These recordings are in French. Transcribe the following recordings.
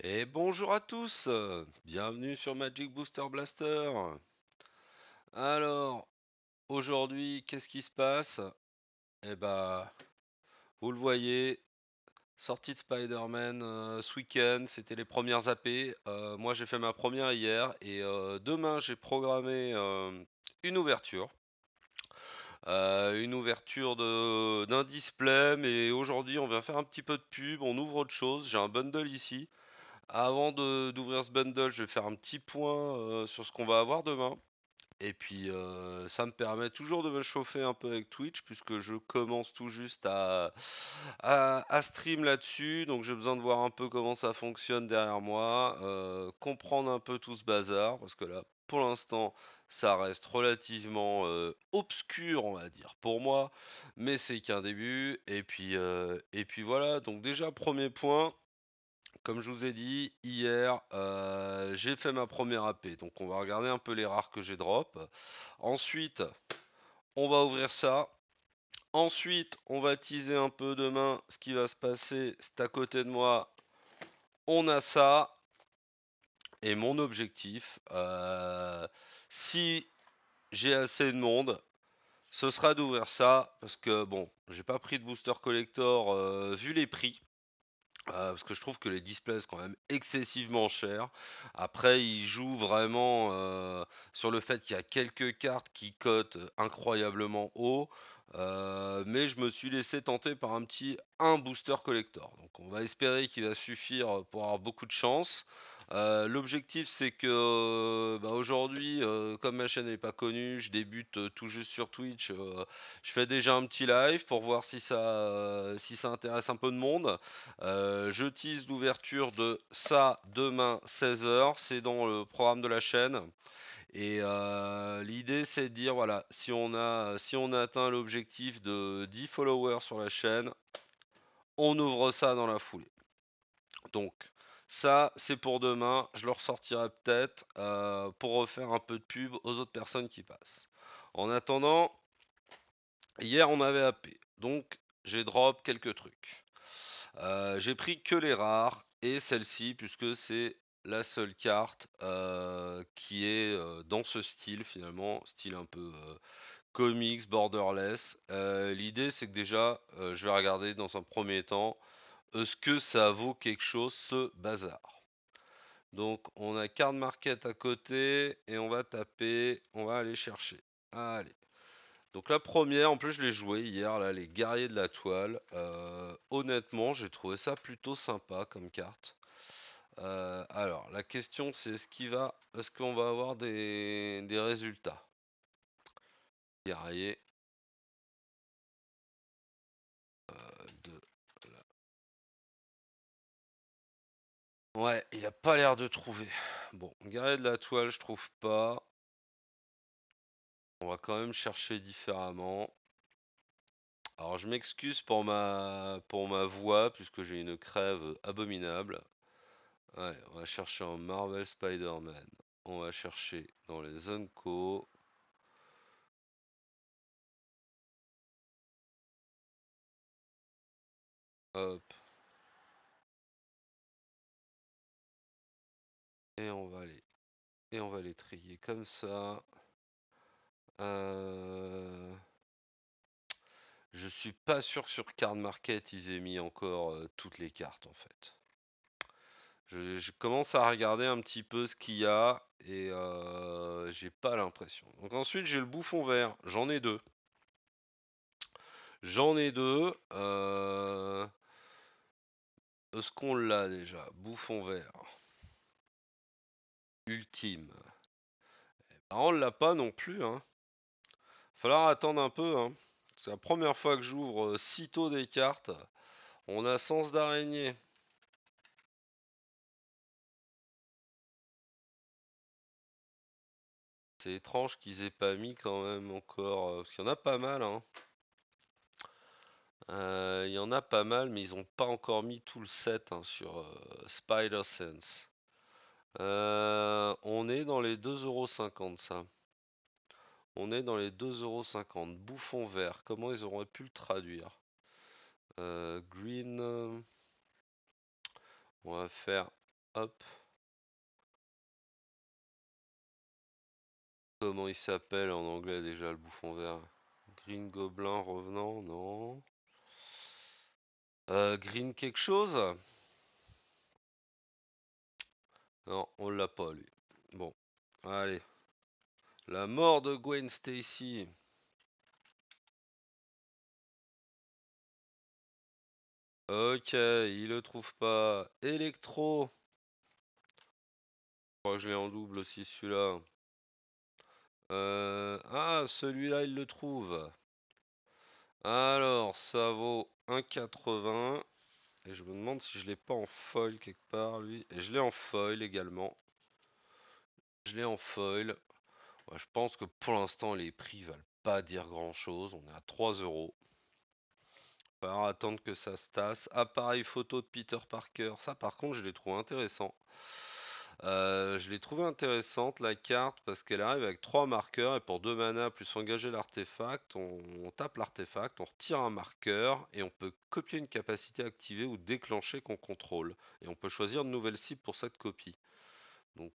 Et bonjour à tous, bienvenue sur Magic Booster Blaster. Alors, aujourd'hui, qu'est-ce qui se passe? Eh bah, vous le voyez, sortie de Spider-Man ce week-end, c'était les premières AP. Moi, j'ai fait ma première hier et demain, j'ai programmé une ouverture. Une ouverture d'un display, mais aujourd'hui, on vient faire un petit peu de pub, on ouvre autre chose. J'ai un bundle ici. Avant d'ouvrir ce bundle, je vais faire un petit point sur ce qu'on va avoir demain. Et puis ça me permet toujours de me chauffer un peu avec Twitch puisque je commence tout juste à stream là-dessus. Donc j'ai besoin de voir un peu comment ça fonctionne derrière moi, comprendre un peu tout ce bazar parce que là, pour l'instant, ça reste relativement obscur, on va dire, pour moi. Mais c'est qu'un début. Et puis voilà. Donc déjà, premier point. Comme je vous ai dit hier, j'ai fait ma première AP, donc on va regarder un peu les rares que j'ai drop. Ensuite, on va ouvrir ça. Ensuite, on va teaser un peu demain ce qui va se passer. C'est à côté de moi. On a ça. Et mon objectif, si j'ai assez de monde, ce sera d'ouvrir ça. Parce que bon, j'ai pas pris de booster collector vu les prix. Parce que je trouve que les displays sont quand même excessivement chers. Après, ils jouent vraiment sur le fait qu'il y a quelques cartes qui cotent incroyablement haut. Mais je me suis laissé tenter par un booster collector. Donc on va espérer qu'il va suffire pour avoir beaucoup de chance. L'objectif c'est que bah, aujourd'hui, comme ma chaîne n'est pas connue, je débute tout juste sur Twitch. Je fais déjà un petit live pour voir si ça intéresse un peu de monde. Je tease l'ouverture de ça demain 16h, c'est dans le programme de la chaîne. Et l'idée c'est de dire voilà, si on a atteint l'objectif de 10 followers sur la chaîne, on ouvre ça dans la foulée. Donc ça c'est pour demain, je le ressortirai peut-être pour refaire un peu de pub aux autres personnes qui passent. En attendant, hier on avait AP, donc j'ai drop quelques trucs. J'ai pris que les rares et celle-ci puisque c'est la seule carte qui est dans ce style finalement, style un peu comics, borderless. L'idée c'est que déjà je vais regarder dans un premier temps est-ce que ça vaut quelque chose ce bazar. Donc on a Card Market à côté et on va aller chercher. Allez. Donc la première, en plus je l'ai joué hier, là, les guerriers de la toile. Honnêtement, j'ai trouvé ça plutôt sympa comme carte. Alors, la question c'est est-ce qu'on va avoir des résultats? Guerrier de Ouais, il a pas l'air de trouver. Bon, guerrier de la toile, je trouve pas. On va quand même chercher différemment. Alors je m'excuse pour ma voix, puisque j'ai une crève abominable. Ouais, on va chercher un Marvel Spider-Man. On va chercher dans les Unco. Hop. Et on va les trier comme ça. Euh, Je suis pas sûr que sur Card Market ils aient mis encore toutes les cartes en fait. Je commence à regarder un petit peu ce qu'il y a et j'ai pas l'impression. Donc ensuite j'ai le bouffon vert. J'en ai deux. J'en ai deux. Est-ce qu'on l'a déjà? Bouffon vert. Ultime. Ah, on l'a pas non plus, hein. Falloir attendre un peu, hein. C'est la première fois que j'ouvre sitôt des cartes. On a sens d'araignée. C'est étrange qu'ils aient pas mis quand même encore. Parce qu'il y en a pas mal, hein. Il y en a pas mal, mais ils ont pas encore mis tout le set hein, sur Spider-Sense. On est dans les 2,50€ ça. On est dans les 2,50€. Bouffon vert, comment ils auraient pu le traduire? Green. On va faire Hop. Comment il s'appelle en anglais déjà le bouffon vert? Green Goblin revenant, non. Green quelque chose? Non, on l'a pas lui. Bon, allez. La mort de Gwen Stacy. Ok, il le trouve pas. Electro. Je crois que je l'ai en double aussi celui-là. Ah, celui-là il le trouve. Alors, ça vaut 1,80. Et je me demande si je l'ai pas en foil quelque part lui. Et je l'ai en foil également. Je l'ai en foil. Ouais, je pense que pour l'instant les prix valent pas dire grand chose. On est à 3 euros. Va falloir attendre que ça se tasse. Appareil photo de Peter Parker. Ça par contre je l'ai trouvé intéressant. Je l'ai trouvé intéressante la carte parce qu'elle arrive avec 3 marqueurs et pour 2 mana plus engager l'artefact, on tape l'artefact, on retire un marqueur et on peut copier une capacité activée ou déclencher qu'on contrôle. Et on peut choisir de nouvelles cibles pour cette copie. Donc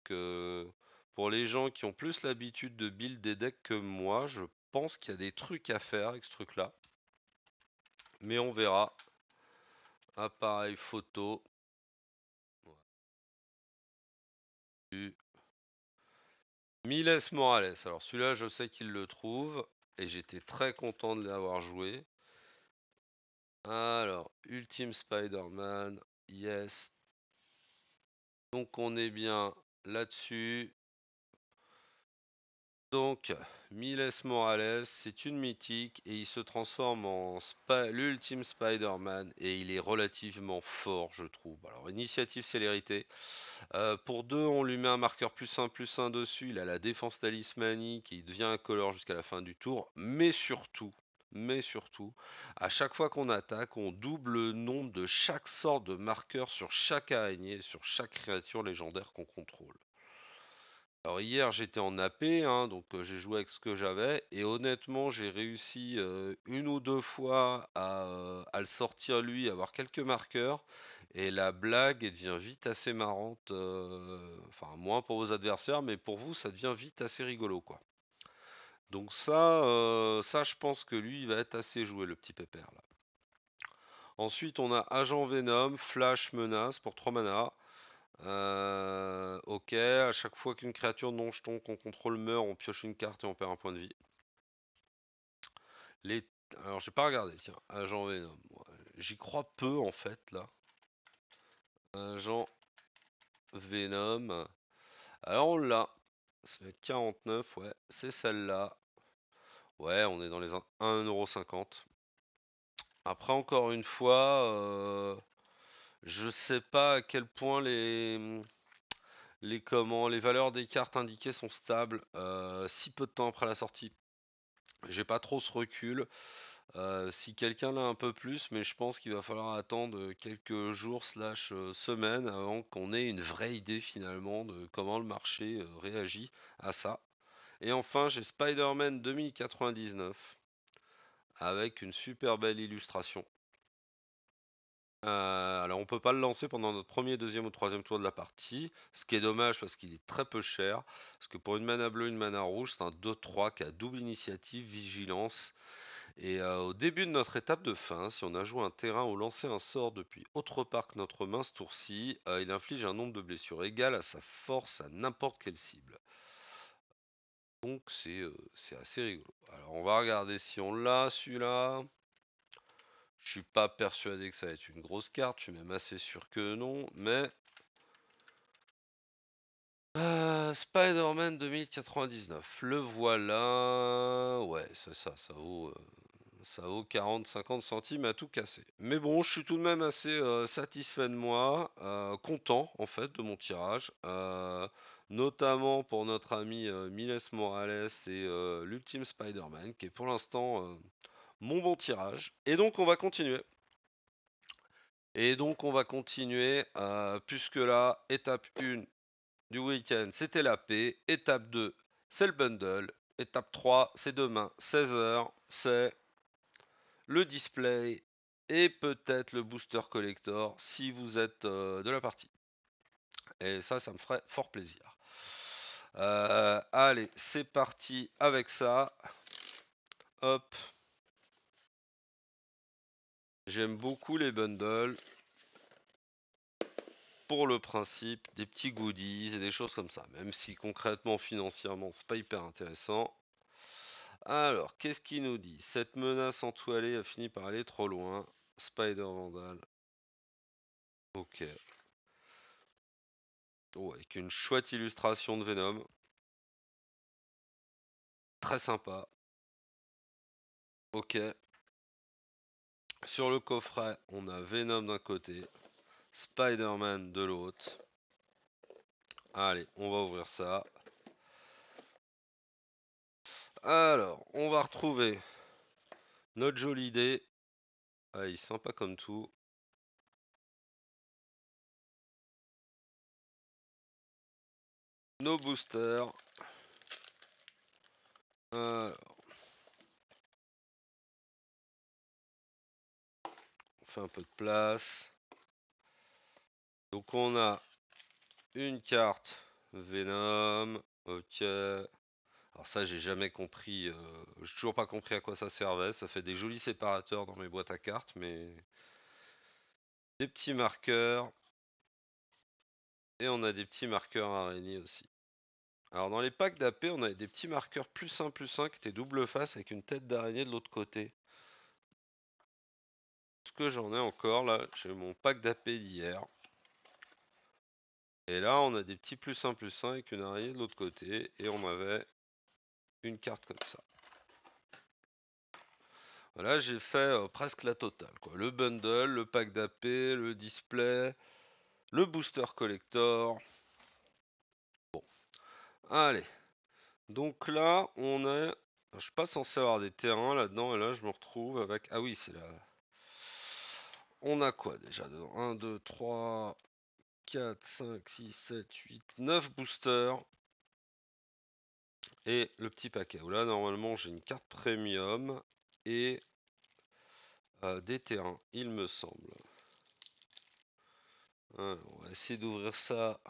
pour les gens qui ont plus l'habitude de build des decks que moi, je pense qu'il y a des trucs à faire avec ce truc-là. Mais on verra. Appareil photo. Miles Morales. Alors celui-là, je sais qu'il le trouve. Et j'étais très content de l'avoir joué. Alors, Ultime Spider-Man. Yes. Donc on est bien là-dessus. Donc, Miles Morales, c'est une mythique et il se transforme en l'ultime Spider-Man et il est relativement fort, je trouve. Alors, initiative célérité. Pour 2, on lui met un marqueur plus un dessus. Il a la défense talismanique et il devient incolore jusqu'à la fin du tour. Mais surtout, à chaque fois qu'on attaque, on double le nombre de chaque sorte de marqueur sur chaque araignée, sur chaque créature légendaire qu'on contrôle. Alors hier j'étais en AP, hein, donc j'ai joué avec ce que j'avais et honnêtement j'ai réussi une ou deux fois à le sortir lui, avoir quelques marqueurs et la blague elle devient vite assez marrante, enfin moins pour vos adversaires mais pour vous ça devient vite assez rigolo quoi. Donc ça je pense que lui il va être assez joué le petit pépère là. Ensuite on a Agent Venom, Flash, Menace pour 3 mana. Ok, à chaque fois qu'une créature non jeton qu'on contrôle meurt, on pioche une carte et on perd un point de vie. Les... Alors j'ai pas regardé, tiens, Agent Venom. J'y crois peu en fait là. Agent Venom. Alors on l'a. Ça va être 49, ouais, c'est celle-là. Ouais, on est dans les 1,50€. Après encore une fois, je sais pas à quel point les valeurs des cartes indiquées sont stables si peu de temps après la sortie. J'ai pas trop ce recul. Si quelqu'un l'a un peu plus, mais je pense qu'il va falloir attendre quelques jours slash semaines avant qu'on ait une vraie idée finalement de comment le marché réagit à ça. Et enfin, j'ai Spider-Man 2099 avec une super belle illustration. Alors on peut pas le lancer pendant notre premier, deuxième ou troisième tour de la partie, ce qui est dommage parce qu'il est très peu cher, parce que pour une mana bleue, une mana rouge, c'est un 2-3 qui a double initiative, vigilance, et au début de notre étape de fin, si on a joué un terrain ou lancé un sort depuis autre part que notre main ce tour-ci, il inflige un nombre de blessures égal à sa force à n'importe quelle cible. Donc c'est assez rigolo. Alors on va regarder si on l'a celui-là. Je suis pas persuadé que ça va être une grosse carte, je suis même assez sûr que non, mais Spider-Man 2099, le voilà. Ouais, c'est ça, ça vaut 40-50 centimes à tout casser. Mais bon, je suis tout de même assez satisfait de moi, content en fait de mon tirage, notamment pour notre ami Miles Morales et l'Ultime Spider-Man, qui est pour l'instant mon bon tirage. Et donc on va continuer. Puisque là, étape 1 du week-end, c'était la paix. Étape 2, c'est le bundle. Étape 3, c'est demain, 16h, c'est le display et peut-être le booster collector si vous êtes de la partie. Et ça me ferait fort plaisir. Allez, c'est parti avec ça. Hop. J'aime beaucoup les bundles. Pour le principe, des petits goodies et des choses comme ça. Même si concrètement, financièrement, c'est pas hyper intéressant. Alors, qu'est-ce qu'il nous dit? Cette menace entoilée a fini par aller trop loin. Spider Vandal. Ok. Oh, avec une chouette illustration de Venom. Très sympa. Ok. Sur le coffret, on a Venom d'un côté, Spider-Man de l'autre. Allez, on va ouvrir ça. Alors, on va retrouver notre jolie idée. Ah, il est sympa comme tout. Nos boosters. Alors, on fait un peu de place. Donc on a une carte Venom. Ok. Alors ça, j'ai jamais compris. J'ai toujours pas compris à quoi ça servait. Ça fait des jolis séparateurs dans mes boîtes à cartes, mais des petits marqueurs. Et on a des petits marqueurs araignées aussi. Alors dans les packs d'AP, on avait des petits marqueurs plus 1 qui étaient double face avec une tête d'araignée de l'autre côté. Ce que j'en ai encore là, j'ai mon pack d'AP d'hier. Et là, on a des petits plus 1 avec une araignée de l'autre côté. Et on avait une carte comme ça. Voilà, j'ai fait presque la totale, quoi. Le bundle, le pack d'AP, le display, le booster collector. Bon, allez. Donc là, on est... Je suis pas censé avoir des terrains là-dedans. Et là, je me retrouve avec... Ah oui, c'est là. On a quoi déjà dedans? 1, 2, 3, 4, 5, 6, 7, 8, 9 boosters. Et le petit paquet. Où là, normalement, j'ai une carte premium. Et des terrains, il me semble. Alors, on va essayer d'ouvrir ça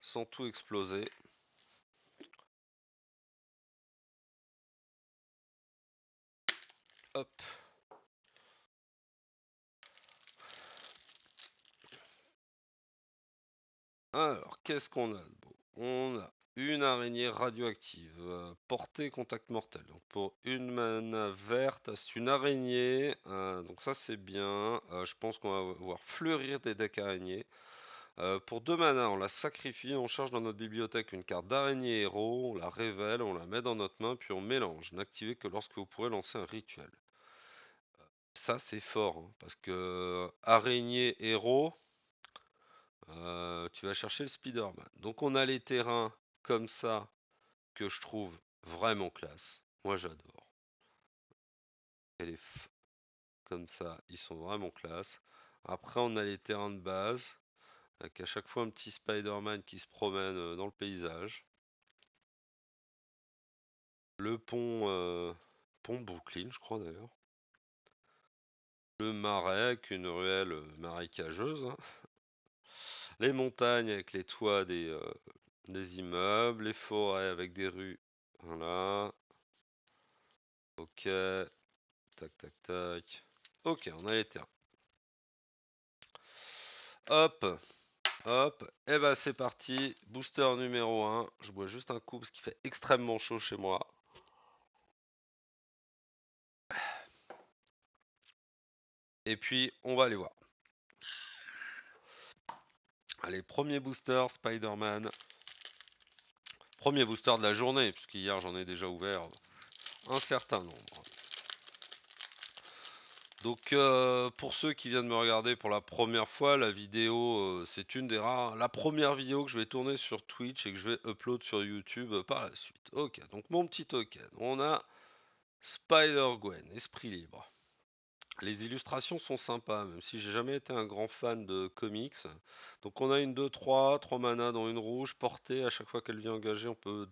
sans tout exploser. Hop. Alors, qu'est-ce qu'on a de beau? On a une araignée radioactive, portée contact mortel. Donc pour une mana verte, c'est une araignée. Donc ça c'est bien. Je pense qu'on va voir fleurir des decks araignées. Pour 2 mana, on la sacrifie, on charge dans notre bibliothèque une carte d'araignée héros, on la révèle, on la met dans notre main, puis on mélange. N'activez que lorsque vous pourrez lancer un rituel. Ça c'est fort, hein, parce que araignée héros, tu vas chercher le Spider-Man. Donc on a les terrains comme ça que je trouve vraiment classe. Moi j'adore. Et les comme ça, ils sont vraiment classe. Après on a les terrains de base, avec à chaque fois un petit Spider-Man qui se promène dans le paysage. Le pont Brooklyn, je crois d'ailleurs. Le marais avec une ruelle marécageuse, hein. Les montagnes avec les toits des immeubles. Les forêts avec des rues. Voilà. Ok. Tac, tac, tac. Ok, on a les terrains. Hop. Hop. Et bah c'est parti. Booster numéro 1. Je bois juste un coup parce qu'il fait extrêmement chaud chez moi. Et puis, on va aller voir. Allez, premier booster, Spider-Man. Premier booster de la journée, puisqu'hier j'en ai déjà ouvert un certain nombre. Donc pour ceux qui viennent me regarder pour la première fois, la vidéo c'est une des rares, la première vidéo que je vais tourner sur Twitch et que je vais upload sur YouTube par la suite. Ok, donc mon petit token, on a Spider-Gwen, Esprit Libre. Les illustrations sont sympas, même si j'ai jamais été un grand fan de comics. Donc on a une 2-3 mana dont une rouge portée, à chaque fois qu'elle vient engager, on peut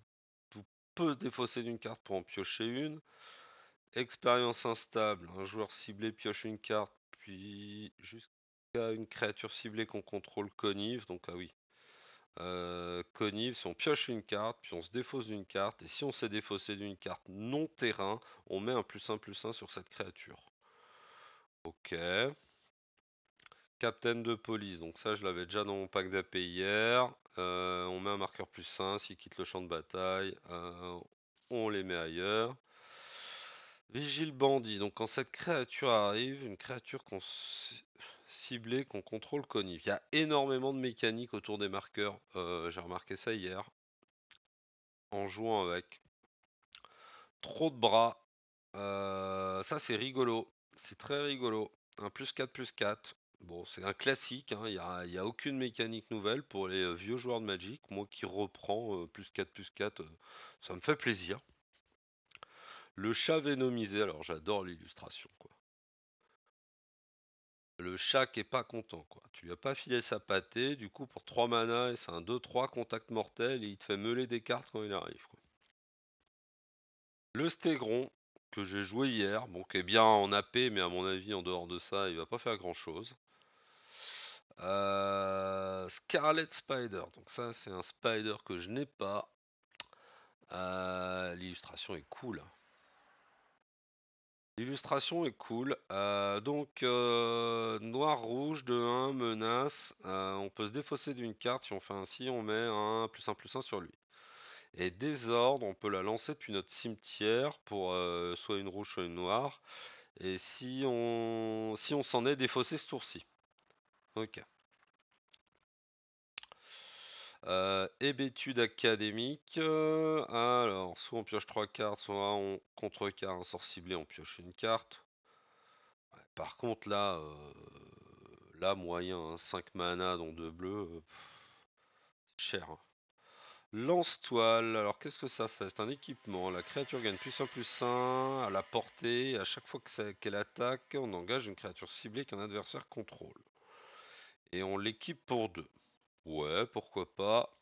se défausser d'une carte pour en piocher une. Expérience instable, un joueur ciblé pioche une carte, puis jusqu'à une créature ciblée qu'on contrôle conive, donc ah oui. Connive, si on pioche une carte, puis on se défausse d'une carte, et si on s'est défaussé d'une carte non terrain, on met un +1/+1 sur cette créature. Ok. Captain de police, donc ça je l'avais déjà dans mon pack d'AP hier. On met un marqueur +1, s'il quitte le champ de bataille, on les met ailleurs. Vigile bandit, donc quand cette créature arrive, une créature qu'on ciblée, qu'on contrôle connive. Il y a énormément de mécaniques autour des marqueurs, j'ai remarqué ça hier, en jouant avec. Trop de bras, ça c'est rigolo, c'est très rigolo. Un +4/+4. Bon, c'est un classique, hein. Il y a aucune mécanique nouvelle pour les vieux joueurs de Magic. Moi qui reprends +4/+4, ça me fait plaisir. Le chat vénomisé, alors j'adore l'illustration, quoi. Le chat qui est pas content, quoi. Tu lui as pas filé sa pâtée, du coup pour 3 mana, et c'est un 2-3 contact mortel, et il te fait meuler des cartes quand il arrive, quoi. Le Stégron, que j'ai joué hier, bon, qui est bien en AP, mais à mon avis, en dehors de ça, il va pas faire grand chose. Scarlet Spider, donc ça, c'est un spider que je n'ai pas. L'illustration est cool. L'illustration est cool. Donc, noir-rouge de 1, menace. On peut se défausser d'une carte. Si on fait ainsi, on met un +1/+1 sur lui. Et désordre, on peut la lancer depuis notre cimetière pour soit une rouge, soit une noire. Et si on s'en est défaussé ce tour-ci. Ok. Hébétude académique. Alors, soit on pioche 3 cartes, soit on contrecarre un sort ciblé, on pioche une carte. Ouais, par contre, là moyen, hein, 5 mana dont 2 bleus, cher, hein. Lance-toile, alors qu'est-ce que ça fait? C'est un équipement. La créature gagne +1/+1 à la portée. À chaque fois qu'elle attaque, on engage une créature ciblée qu'un adversaire contrôle. Et on l'équipe pour 2. Ouais, pourquoi pas.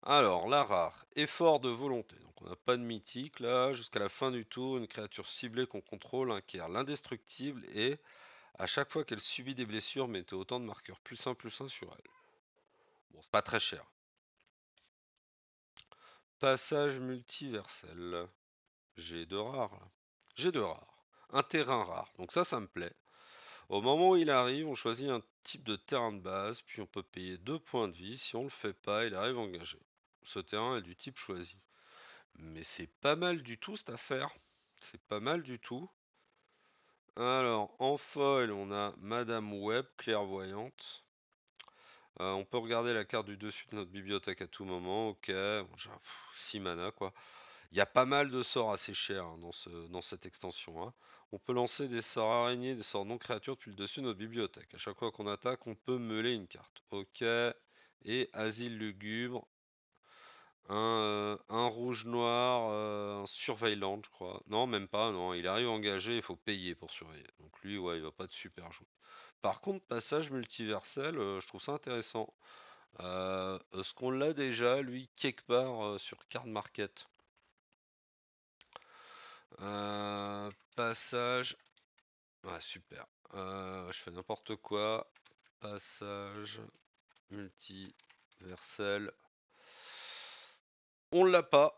Alors, la rare, effort de volonté. Donc on n'a pas de mythique là. Jusqu'à la fin du tour, une créature ciblée qu'on contrôle acquiert l'indestructible et à chaque fois qu'elle subit des blessures, mettez autant de marqueurs +1/+1 sur elle. Bon, c'est pas très cher. Passage multiversel. J'ai deux rares là. J'ai deux rares. Un terrain rare. Donc ça me plaît. Au moment où il arrive, on choisit un type de terrain de base, puis on peut payer 2 points de vie. Si on le fait pas, il arrive engagé. Ce terrain est du type choisi. Mais c'est pas mal du tout cette affaire. C'est pas mal du tout. Alors, en foil, on a Madame Web, clairvoyante. On peut regarder la carte du dessus de notre bibliothèque à tout moment. Ok, bon, 6 mana quoi. Il y a pas mal de sorts assez chers, hein, dans cette extension, hein. On peut lancer des sorts araignées, des sorts non créatures depuis le dessus de notre bibliothèque. À chaque fois qu'on attaque, on peut meuler une carte. Ok. Et Asile lugubre. Un rouge-noir, un surveillant, je crois. Non, même pas, non. Il arrive engagé, il faut payer pour surveiller. Donc lui, ouais, il va pas être super joué. Par contre, passage multiversel, je trouve ça intéressant. Est-ce qu'on l'a déjà, lui, quelque part sur Card Market? Passage. Ouais, super. Je fais n'importe quoi. Passage multiversel. On l'a pas.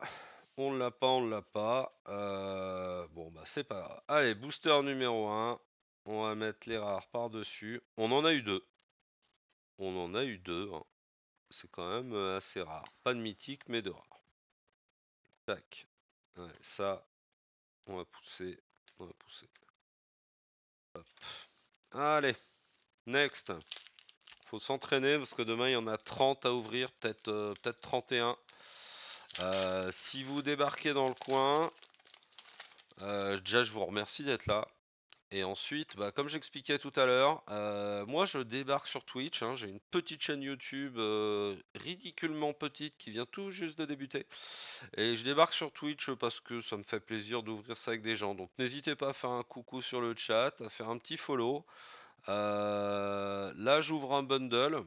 On l'a pas, on l'a pas. Bon, bah c'est pas grave. Allez, booster numéro 1. On va mettre les rares par-dessus. On en a eu deux. On en a eu deux, hein. C'est quand même assez rare. Pas de mythique, mais de rare. Tac. Ouais, ça, on va pousser. On va pousser. Hop. Allez, next. Faut s'entraîner parce que demain il y en a 30 à ouvrir, peut-être 31. Si vous débarquez dans le coin, déjà je vous remercie d'être là. Et ensuite, bah, comme j'expliquais tout à l'heure, moi je débarque sur Twitch, hein. J'ai une petite chaîne YouTube ridiculement petite qui vient tout juste de débuter. Et je débarque sur Twitch parce que ça me fait plaisir d'ouvrir ça avec des gens. Donc n'hésitez pas à faire un coucou sur le chat, à faire un petit follow. Là j'ouvre un bundle.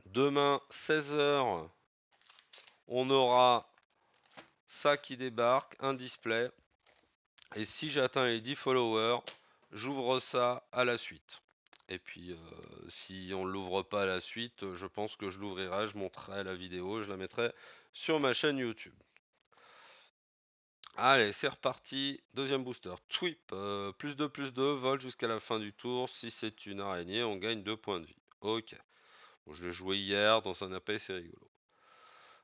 Demain 16h, on aura ça qui débarque, un display. Et si j'atteins les 10 followers, j'ouvre ça à la suite. Et puis si on l'ouvre pas à la suite, je pense que je l'ouvrirai, je montrerai la vidéo, je la mettrai sur ma chaîne YouTube. Allez, c'est reparti. Deuxième booster. Twip. Plus 2, vol jusqu'à la fin du tour. Si c'est une araignée, on gagne 2 points de vie. Ok. Bon, je l'ai joué hier dans un AP, c'est rigolo.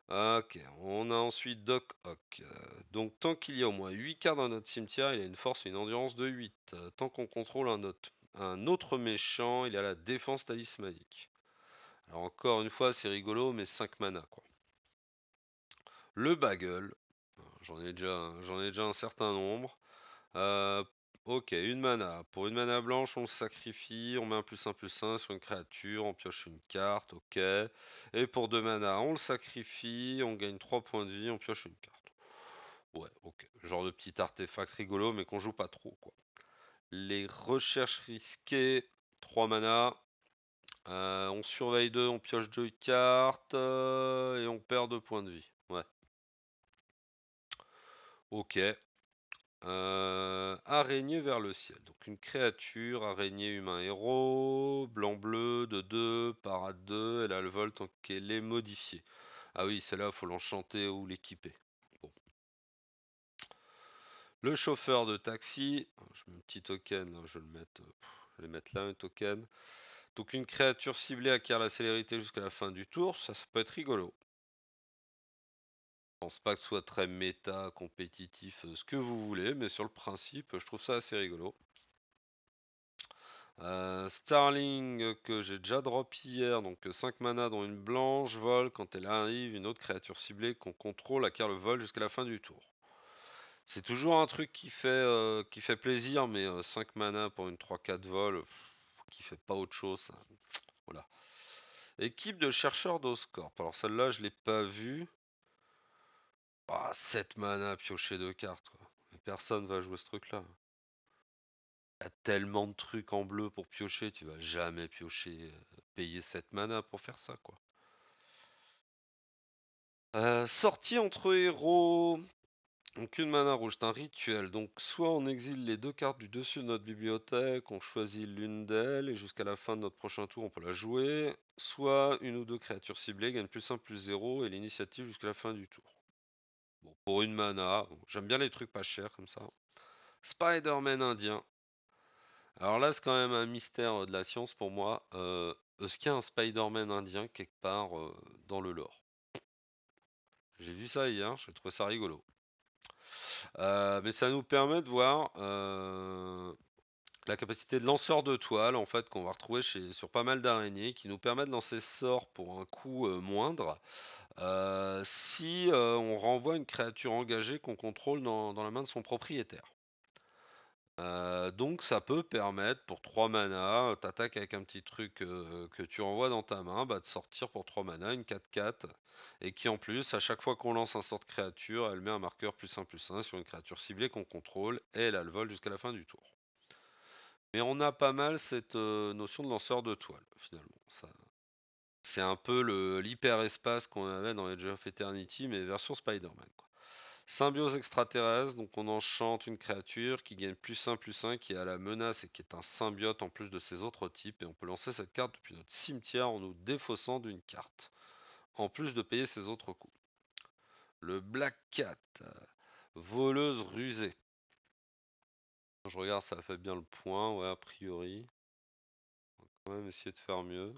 Ok, on a ensuite Doc Ock. Donc tant qu'il y a au moins 8 cartes dans notre cimetière, il a une force et une endurance de 8. Tant qu'on contrôle un autre méchant, il a la défense talismanique. Alors encore une fois, c'est rigolo, mais 5 mana quoi. Le Bagel. J'en ai déjà un certain nombre. Euh, ok, une mana. Pour une mana blanche, on le sacrifie, on met un plus un sur une créature, on pioche une carte, ok. Et pour deux mana, on le sacrifie, on gagne 3 points de vie, on pioche une carte. Ouais, ok. Genre de petit artefact rigolo, mais qu'on joue pas trop, quoi. Les recherches risquées, 3 mana. On surveille 2, on pioche 2 cartes, et on perd 2 points de vie. Ouais. Ok. Araignée vers le ciel. Donc une créature, araignée humain héros, blanc-bleu de 2, parade 2, elle a le vol tant qu'elle est modifiée. Ah oui, celle-là, faut l'enchanter ou l'équiper. Bon. Le chauffeur de taxi, je mets un petit token, là, je vais le mettre là, un token. Donc une créature ciblée acquiert la célérité jusqu'à la fin du tour, ça peut être rigolo. Je pense pas que ce soit très méta, compétitif, ce que vous voulez, mais sur le principe, je trouve ça assez rigolo. Starling que j'ai déjà drop hier, donc 5 mana dont une blanche, vol, quand elle arrive, une autre créature ciblée qu'on contrôle acquiert le vol jusqu'à la fin du tour. C'est toujours un truc qui fait plaisir, mais 5 mana pour une 3-4 vol, qui fait pas autre chose, ça. Voilà. Équipe de chercheurs d'Oscorp. Alors celle-là, je l'ai pas vue. Ah, 7 mana piocher 2 cartes, quoi. Personne va jouer ce truc-là. Y a tellement de trucs en bleu pour piocher, tu vas jamais piocher, payer 7 mana pour faire ça, quoi. Sortie entre héros. Donc une mana rouge, c'est un rituel. Donc soit on exile les deux cartes du dessus de notre bibliothèque, on choisit l'une d'elles et jusqu'à la fin de notre prochain tour on peut la jouer. Soit une ou deux créatures ciblées gagnent +1/+0 et l'initiative jusqu'à la fin du tour. Bon, pour une mana, bon, j'aime bien les trucs pas chers comme ça. Spider-Man indien. Alors là c'est quand même un mystère de la science pour moi. Est-ce qu'il y a un Spider-Man indien quelque part dans le lore? J'ai vu ça hier, j'ai trouvé ça rigolo. Mais ça nous permet de voir la capacité de lanceur de toile en fait qu'on va retrouver sur pas mal d'araignées qui nous permet de lancer ce sort pour un coût moindre si on renvoie une créature engagée qu'on contrôle dans la main de son propriétaire. Donc ça peut permettre pour 3 mana, t'attaques avec un petit truc que tu envoies dans ta main, bah, de sortir pour 3 mana une 4/4 et qui en plus à chaque fois qu'on lance un sort de créature, elle met un marqueur +1/+1 sur une créature ciblée qu'on contrôle et elle a le vol jusqu'à la fin du tour. Mais on a pas mal cette notion de lanceur de toile finalement. C'est un peu l'hyperespace qu'on avait dans Age of Eternity mais version Spider-Man, quoi. Symbiose extraterrestre, donc on enchante une créature qui gagne +1/+1, qui a la menace et qui est un symbiote en plus de ses autres types, et on peut lancer cette carte depuis notre cimetière en nous défaussant d'une carte, en plus de payer ses autres coups. Le Black Cat, voleuse rusée. Je regarde, ça fait bien le point, ouais, a priori. On va quand même essayer de faire mieux.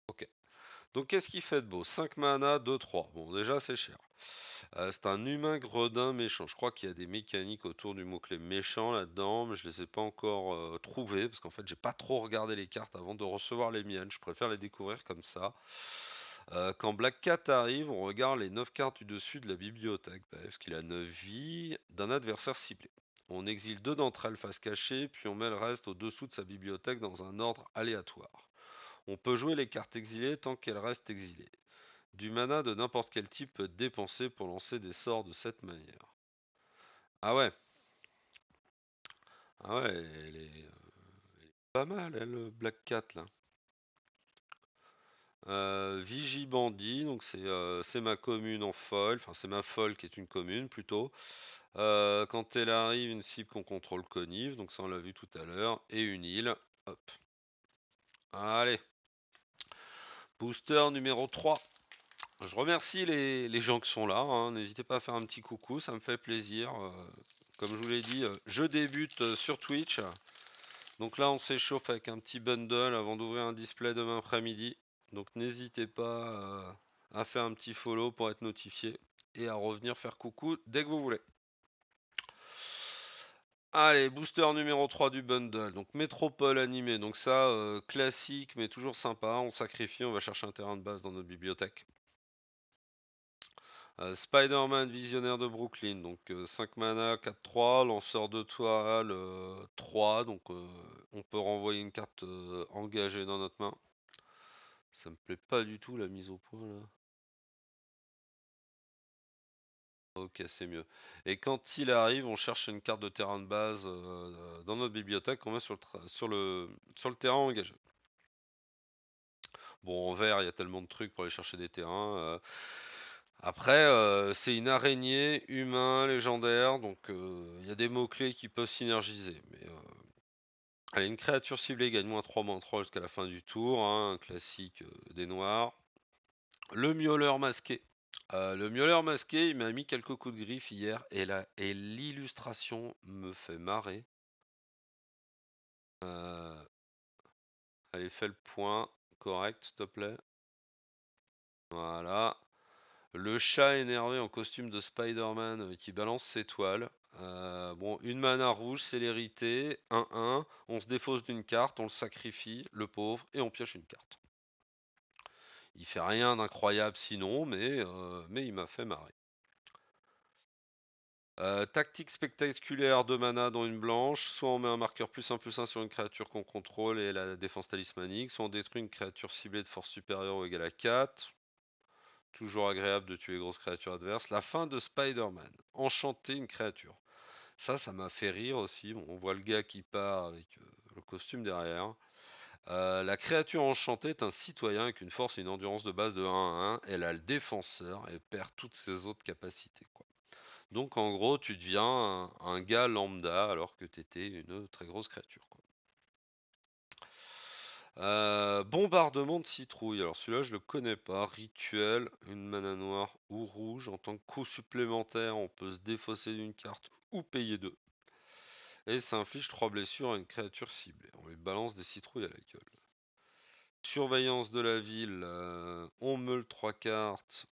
Ok. Donc qu'est-ce qu'il fait de beau? 5 mana, 2/3. Bon, déjà c'est cher. C'est un humain gredin méchant. Je crois qu'il y a des mécaniques autour du mot-clé méchant là-dedans, mais je les ai pas encore trouvées parce qu'en fait j'ai pas trop regardé les cartes avant de recevoir les miennes. Je préfère les découvrir comme ça. Quand Black Cat arrive, on regarde les 9 cartes du dessus de la bibliothèque, parce qu'il a 9 vies d'un adversaire ciblé. On exile deux d'entre elles face cachée, puis on met le reste au-dessous de sa bibliothèque dans un ordre aléatoire. On peut jouer les cartes exilées tant qu'elles restent exilées. Du mana de n'importe quel type peut être dépensé pour lancer des sorts de cette manière. Ah ouais, ah ouais, elle est pas mal, elle, Black Cat là. Vigibandit, donc c'est ma commune en folle, enfin c'est ma folle qui est une commune plutôt. Quand elle arrive, une cible qu'on contrôle connive, donc ça on l'a vu tout à l'heure, et une île. Hop. Allez. Booster numéro 3. Je remercie les gens qui sont là, hein. N'hésitez pas à faire un petit coucou, ça me fait plaisir. Comme je vous l'ai dit, je débute sur Twitch. Donc là, on s'échauffe avec un petit bundle avant d'ouvrir un display demain après-midi. Donc n'hésitez pas à faire un petit follow pour être notifié et à revenir faire coucou dès que vous voulez. Allez, booster numéro 3 du bundle. Donc métropole animée. Donc ça, classique mais toujours sympa. On sacrifie, on va chercher un terrain de base dans notre bibliothèque. Spider-Man visionnaire de Brooklyn, donc 5 mana, 4-3, lanceur de toile 3, donc on peut renvoyer une carte engagée dans notre main. Ça me plaît pas du tout la mise au point là. Ok, c'est mieux. Et quand il arrive, on cherche une carte de terrain de base dans notre bibliothèque qu'on met sur le terrain engagé. Bon, en vert, il y a tellement de trucs pour aller chercher des terrains. Après, c'est une araignée humain légendaire, donc il y a des mots-clés qui peuvent synergiser. Mais allez, une créature ciblée gagne -3/-3 jusqu'à la fin du tour, hein, un classique des noirs. Le miauleur masqué. Le miauleur masqué, il m'a mis quelques coups de griffe hier, et l'illustration me fait marrer. Euh, allez, fais le point correct, s'il te plaît. Voilà. Le chat énervé en costume de Spider-Man qui balance ses toiles. Bon, une mana rouge, célérité, 1-1. On se défausse d'une carte, on le sacrifie, le pauvre, et on pioche une carte. Il fait rien d'incroyable sinon, mais il m'a fait marrer. Tactique spectaculaire, 2 mana dans une blanche. Soit on met un marqueur +1/+1 sur une créature qu'on contrôle et la défense talismanique. Soit on détruit une créature ciblée de force supérieure ou égale à 4. Toujours agréable de tuer les grosses créatures adverses. La fin de Spider-Man. Enchanter une créature. Ça m'a fait rire aussi. Bon, on voit le gars qui part avec le costume derrière. La créature enchantée est un citoyen avec une force et une endurance de base de 1/1. Elle a le défenseur et perd toutes ses autres capacités, quoi. Donc en gros, tu deviens un gars lambda alors que t'étais une très grosse créature, quoi. Bombardement de citrouille. Alors celui-là, je le connais pas. Rituel, une mana noire ou rouge. En tant que coût supplémentaire, on peut se défausser d'une carte ou payer 2. Et ça inflige 3 blessures à une créature ciblée. On lui balance des citrouilles à la gueule. Surveillance de la ville. On meule 3 cartes.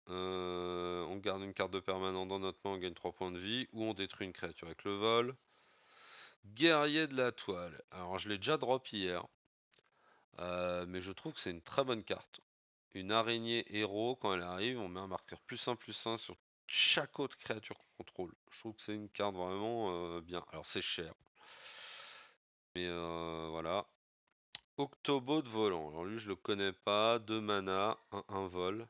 On garde une carte de permanent dans notre main, on gagne 3 points de vie. Ou on détruit une créature avec le vol. Guerrier de la toile. Alors je l'ai déjà drop hier. Mais je trouve que c'est une très bonne carte. Une araignée héros, quand elle arrive, on met un marqueur +1/+1 sur chaque autre créature qu'on contrôle. Je trouve que c'est une carte vraiment bien. Alors c'est cher. Mais voilà. Octobo de volant. Alors lui je le connais pas. 2 mana, un vol.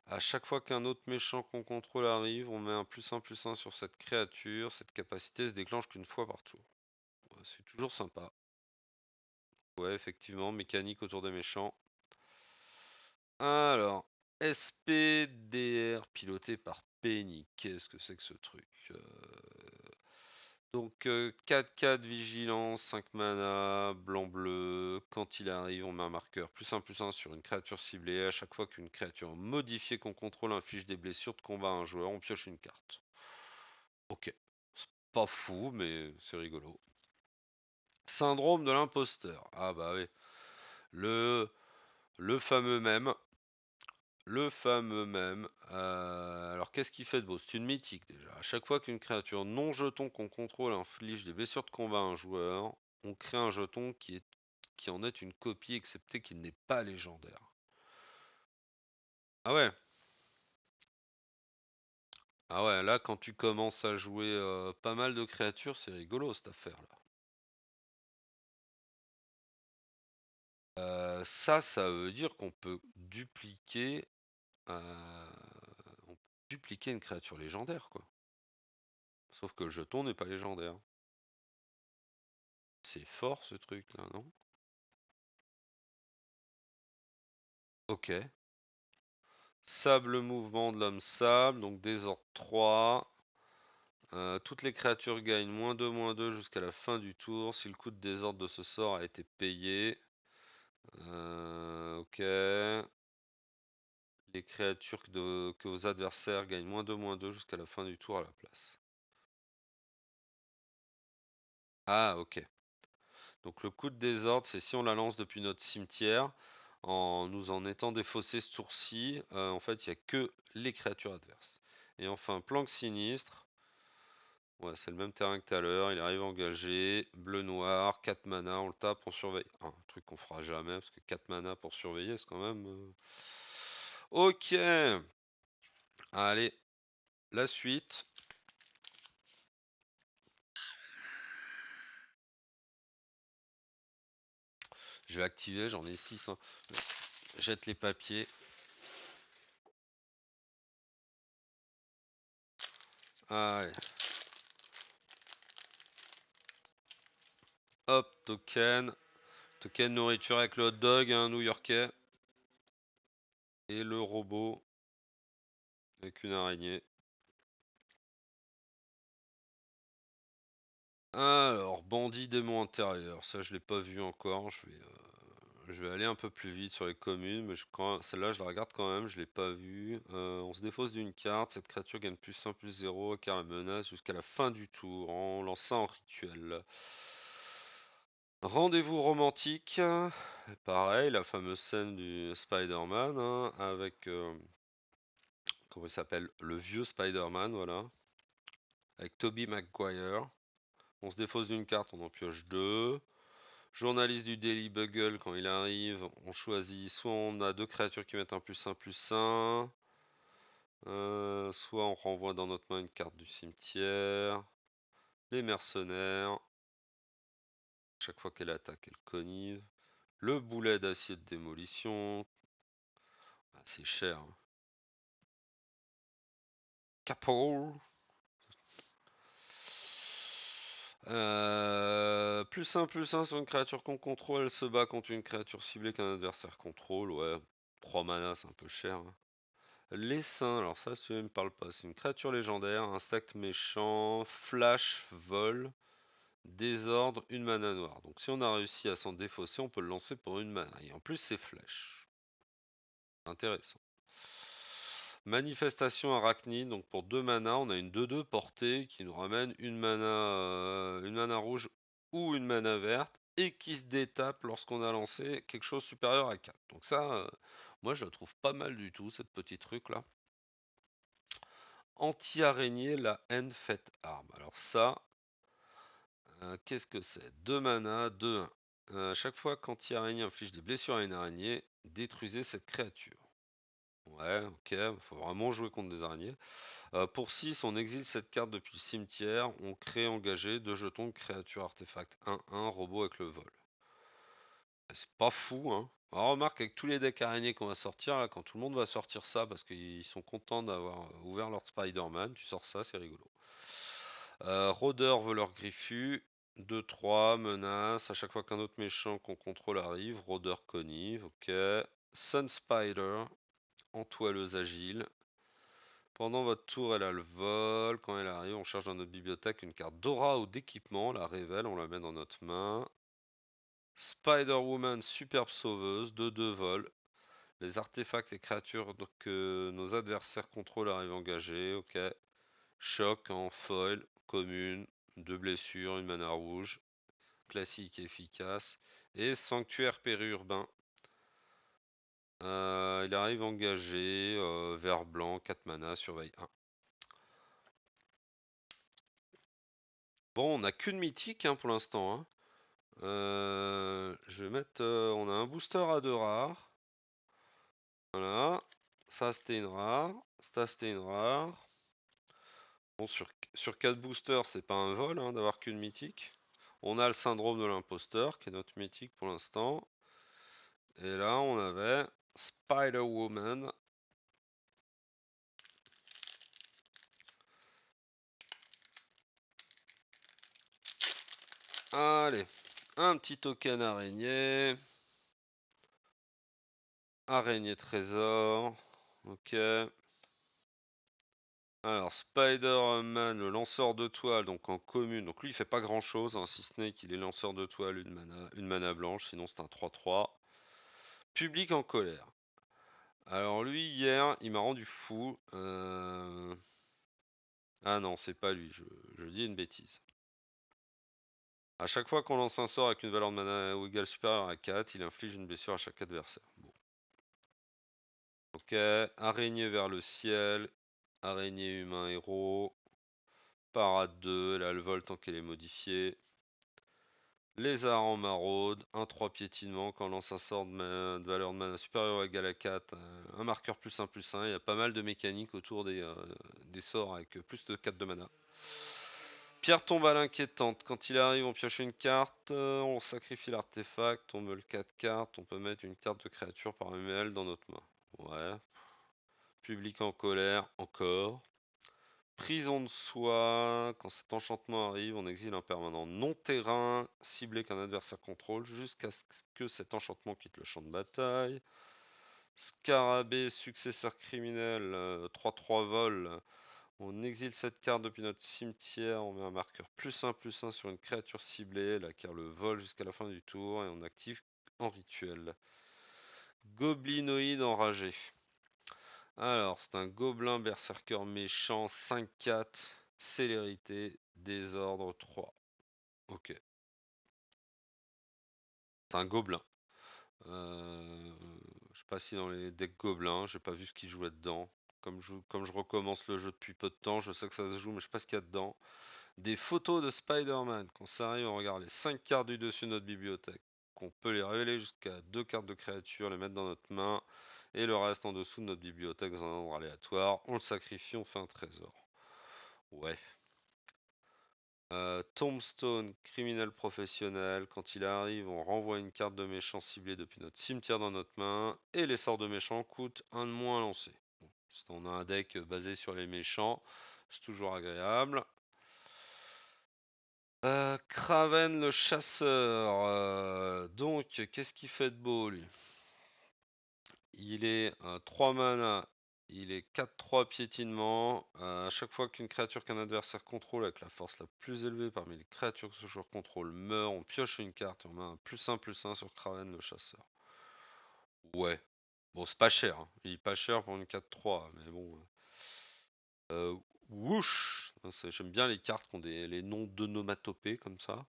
À chaque fois qu'un autre méchant qu'on contrôle arrive, on met un +1/+1 sur cette créature. Cette capacité se déclenche qu'une fois par tour. Ouais, c'est toujours sympa. Ouais, effectivement, mécanique autour des méchants. Alors, SPDR piloté par Penny. Qu'est-ce que c'est que ce truc? Donc 4-4 vigilance, 5 mana, blanc-bleu. Quand il arrive, on met un marqueur +1/+1 sur une créature ciblée. À chaque fois qu'une créature modifiée qu'on contrôle inflige des blessures de combat à un joueur, on pioche une carte. Ok, c'est pas fou, mais c'est rigolo. Syndrome de l'imposteur. Ah bah oui. Le, le fameux même. Le fameux même. Alors qu'est-ce qu'il fait de beau? C'est une mythique déjà. À chaque fois qu'une créature non jeton qu'on contrôle inflige des blessures de combat à un joueur, on crée un jeton qui en est une copie, excepté qu'il n'est pas légendaire. Ah ouais. Ah ouais, là quand tu commences à jouer pas mal de créatures, c'est rigolo cette affaire-là. Ça veut dire qu'on peut euh, on peut dupliquer une créature légendaire, quoi. Sauf que le jeton n'est pas légendaire. C'est fort ce truc là, non? Ok. Sable mouvement de l'homme sable, donc désordre 3. Toutes les créatures gagnent -2/-2 jusqu'à la fin du tour si le coût de désordre de ce sort a été payé. Ok. Les créatures que vos adversaires gagnent -2/-2 jusqu'à la fin du tour à la place. Ah, ok. Donc le coup de désordre, c'est si on la lance depuis notre cimetière, en nous en étant défaussé ce tour-ci, en fait, il n'y a que les créatures adverses. Et enfin, planque sinistre. Ouais, c'est le même terrain que tout à l'heure. Il arrive engagé, bleu-noir, 4 mana, on le tape, on surveille. Un truc qu'on fera jamais, parce que 4 mana pour surveiller, c'est quand même... Ok. Allez, la suite. Je vais activer, j'en ai 6. Hein. Jette les papiers. Allez. Hop, token. Token nourriture avec le hot dog, un new-yorkais. Et le robot avec une araignée. Alors, bandit démon intérieur. Ça, je l'ai pas vu encore. Je vais aller un peu plus vite sur les communes, mais celle-là, je la regarde quand même. Je l'ai pas vue. On se défausse d'une carte. Cette créature gagne +1/+0 car elle menace jusqu'à la fin du tour en lançant un rituel. Rendez-vous romantique. Pareil, la fameuse scène du Spider-Man hein, avec comment il s'appelle? Le vieux Spider-Man, voilà. Avec Tobey Maguire. On se défausse d'une carte, on en pioche deux. Journaliste du Daily Bugle, quand il arrive, on choisit soit on a deux créatures qui mettent un +1/+1, soit on renvoie dans notre main une carte du cimetière. Les mercenaires. Chaque fois qu'elle attaque, elle connive. Le boulet d'acier de démolition. Ah, c'est cher. Hein. Capole. +1/+1 sur une créature qu'on contrôle, elle se bat contre une créature ciblée qu'un adversaire contrôle. Ouais, 3 mana, c'est un peu cher. Hein. Les saints, alors ça, celui-là me parle pas. C'est une créature légendaire, un stack méchant, flash, vol, désordre, une mana noire. Donc si on a réussi à s'en défausser, on peut le lancer pour une mana. Et en plus, c'est flèche. Intéressant. Manifestation arachnide, donc pour 2 mana, on a une 2/2 portée qui nous ramène une mana rouge ou une mana verte et qui se détape lorsqu'on a lancé quelque chose supérieur à 4. Donc ça, moi je la trouve pas mal du tout, cette petite truc là. Anti-araignée, la haine faite arme. Alors ça, qu'est-ce que c'est? 2 mana, 2/1. Chaque fois qu'anti-araignée inflige des blessures à une araignée, détruisez cette créature. Ouais, ok, faut vraiment jouer contre des araignées. Pour 6, on exile cette carte depuis le cimetière. On crée engagé 2 jetons de créature artefact 1/1 robot avec le vol. C'est pas fou, hein. Alors, remarque avec tous les decks araignées qu'on va sortir, là, quand tout le monde va sortir ça parce qu'ils sont contents d'avoir ouvert leur Spider-Man, tu sors ça, c'est rigolo. Rôdeur, voleur griffu, 2/3, menace. À chaque fois qu'un autre méchant qu'on contrôle arrive, rôdeur connive, ok. Sun Spider, entoileuse agile. Pendant votre tour, elle a le vol. Quand elle arrive, on cherche dans notre bibliothèque une carte d'aura ou d'équipement, on la révèle, on la met dans notre main. Spider-Woman, superbe sauveuse, 2/2 vol. Les artefacts et créatures que nos adversaires contrôlent arrivent engagés, ok. Choc en foil, commune, 2 blessures, une mana rouge, classique et efficace. Et sanctuaire périurbain. Il arrive engagé, vert blanc, 4 mana, surveille 1. Bon, on n'a qu'une mythique hein, pour l'instant. Hein. Je vais mettre. On a un booster à 2 rares. Voilà. Ça c'était une rare. Ça c'était une rare. Bon, sur 4 boosters, c'est pas un vol hein, d'avoir qu'une mythique. On a le syndrome de l'imposteur qui est notre mythique pour l'instant. Et là, on avait Spider-Woman. Allez, un petit token araignée. Araignée trésor. Ok. Alors, Spider-Man, le lanceur de toile, donc en commune. Donc lui, il fait pas grand-chose, hein, si ce n'est qu'il est lanceur de toile, une mana blanche, sinon c'est un 3-3. Public en colère. Alors lui, hier, il m'a rendu fou. Ah non, c'est pas lui, je dis une bêtise. À chaque fois qu'on lance un sort avec une valeur de mana ou égale supérieure à 4, il inflige une blessure à chaque adversaire. Bon. Ok, araignée vers le ciel, araignée humain héros, parade 2, là elle vole tant qu'elle est modifiée. Lézard en maraude, 1-3 piétinement, quand on lance un sort de valeur de mana supérieure ou égale à 4, un marqueur +1/+1, il y a pas mal de mécaniques autour des sorts avec plus de 4 de mana. Pierre tombale inquiétante, quand il arrive on pioche une carte, on sacrifie l'artefact, on meule 4 cartes, on peut mettre une carte de créature par ML dans notre main. Ouais. Public en colère, encore. Prison de soi, quand cet enchantement arrive, on exile un permanent non-terrain, ciblé qu'un adversaire contrôle, jusqu'à ce que cet enchantement quitte le champ de bataille. Scarabée, successeur criminel, 3-3 vol. On exile cette carte depuis notre cimetière, on met un marqueur +1/+1 sur une créature ciblée, la carte le vol jusqu'à la fin du tour, et on active en rituel. Goblinoïde enragé. Alors, c'est un gobelin berserker méchant, 5-4, célérité, désordre 3. Ok. C'est un gobelin. Je sais pas si dans les decks gobelins, j'ai pas vu ce qu'il jouait dedans. Comme je recommence le jeu depuis peu de temps, je sais que ça se joue, mais je sais pas ce qu'il y a dedans. Des photos de Spider-Man. Quand ça arrive, on regarde les 5 cartes du dessus de notre bibliothèque. On peut les révéler jusqu'à 2 cartes de créature, les mettre dans notre main, et le reste en dessous de notre bibliothèque dans un ordre aléatoire. On le sacrifie, on fait un trésor. Ouais. Tombstone, criminel professionnel. Quand il arrive, on renvoie une carte de méchant ciblée depuis notre cimetière dans notre main. Et les sorts de méchants coûtent un de moins à lancer. Bon, si on a un deck basé sur les méchants, c'est toujours agréable. Kraven le chasseur. Donc, qu'est-ce qu'il fait de beau lui? Il est 3 mana, il est 4-3 piétinement. À chaque fois qu'une créature qu'un adversaire contrôle avec la force la plus élevée parmi les créatures que ce joueur contrôle meurt, on pioche une carte et on met un +1/+1 sur Kraven le chasseur. Ouais. Bon, c'est pas cher, hein. Il est pas cher pour une 4-3, mais bon. Whoosh! J'aime bien les cartes qui ont les noms d'onomatopées comme ça.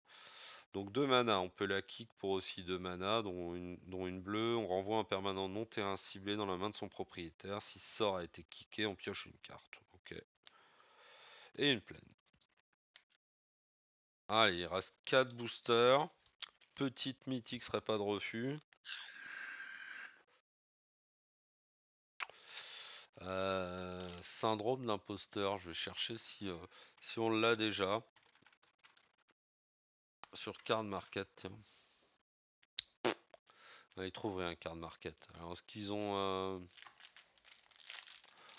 Donc 2 mana, on peut la kick pour aussi 2 mana, dont une bleue. On renvoie un permanent non terrain ciblé dans la main de son propriétaire. Si ce sort a été kické, on pioche une carte. Ok. Et une plaine. Allez, il reste 4 boosters. Petite mythique serait pas de refus. Syndrome de l'imposteur, je vais chercher si on l'a déjà. Sur Card Market, tiens. Ah, ils trouvent rien, Card Market. Alors, est-ce qu'ils ont.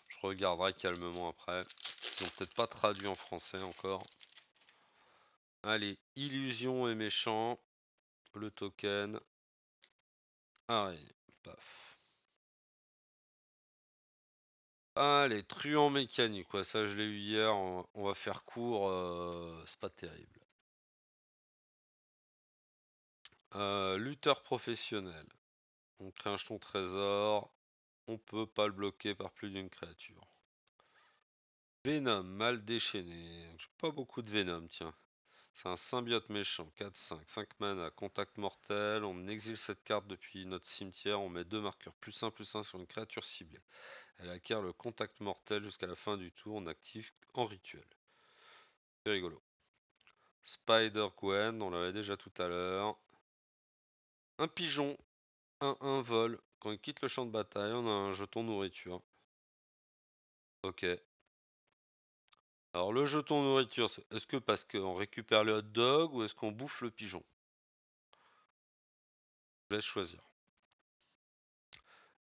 Je regarderai calmement après. Ils ont peut-être pas traduit en français encore. Allez, illusion et méchant. Le token. Araignée. Paf. Allez, truand mécanique. Ouais, ça je l'ai eu hier. On va faire court. C'est pas terrible. Lutteur professionnel. On crée un jeton trésor. On peut pas le bloquer par plus d'une créature. Venom, mal déchaîné. J'ai pas beaucoup de Venom, tiens. C'est un symbiote méchant, 4-5, 5 mana, contact mortel, on exile cette carte depuis notre cimetière, on met 2 marqueurs +1/+1 sur une créature ciblée. Elle acquiert le contact mortel jusqu'à la fin du tour, on active en rituel. C'est rigolo. Spider-Gwen, on l'avait déjà tout à l'heure. Un pigeon, 1-1 vol, quand il quitte le champ de bataille, on a un jeton nourriture. Ok. Alors le jeton nourriture, est-ce que parce qu'on récupère le hot dog ou est-ce qu'on bouffe le pigeon? Je laisse choisir.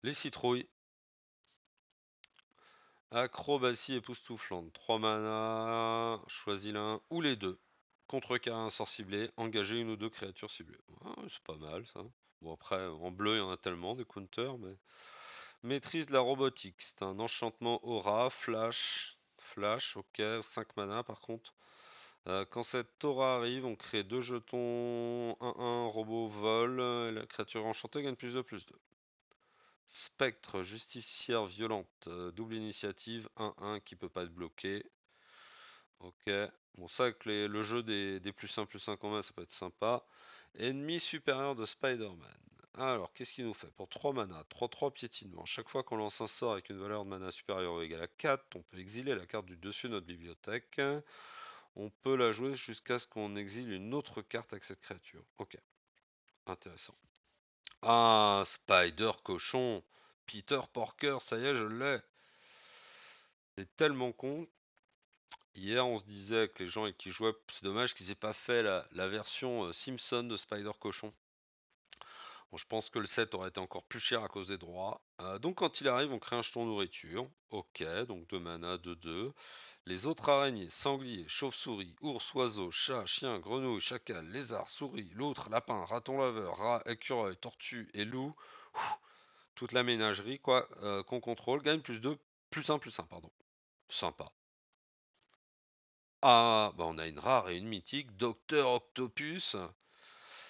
Les citrouilles. Acrobatie époustouflante. 3 mana, choisis l'un ou les deux. Contrecarrer un sort ciblé, engager une ou deux créatures ciblées. Ah, c'est pas mal ça. Bon après, en bleu il y en a tellement des counters, mais... Maîtrise de la robotique, c'est un enchantement aura, flash, flash, ok, 5 mana par contre. Quand cette aura arrive, on crée 2 jetons 1-1, robot vol, et la créature enchantée gagne +2/+2. Spectre, justicière violente, double initiative, 1-1 qui peut pas être bloqué. Ok, bon ça avec le jeu des +1/+1 qu'on a, ça peut être sympa. Ennemi supérieur de Spider-Man. Alors, qu'est-ce qu'il nous fait? Pour 3 mana, 3-3 piétinement. Chaque fois qu'on lance un sort avec une valeur de mana supérieure ou égale à 4, on peut exiler la carte du dessus de notre bibliothèque. On peut la jouer jusqu'à ce qu'on exile une autre carte avec cette créature. Ok, intéressant. Ah, Spider Cochon. Peter Porker, ça y est, je l'ai. C'est tellement con. Hier, on se disait avec les gens avec qui je jouais, c'est dommage qu'ils aient pas fait la version Simpson de Spider Cochon. Bon, je pense que le set aurait été encore plus cher à cause des droits. Donc quand il arrive, on crée un jeton nourriture. Ok, donc 2 mana, 2-2. Les autres araignées, sangliers, chauve-souris, ours, oiseaux, chat, chien, grenouille, chacal, lézard, souris, loutre, lapin, raton laveur, rat, écureuil, tortue et loup, toute la ménagerie quoi qu'on contrôle gagne +2, +1/+1, pardon. Sympa. Ah, bah on a une rare et une mythique, Docteur Octopus.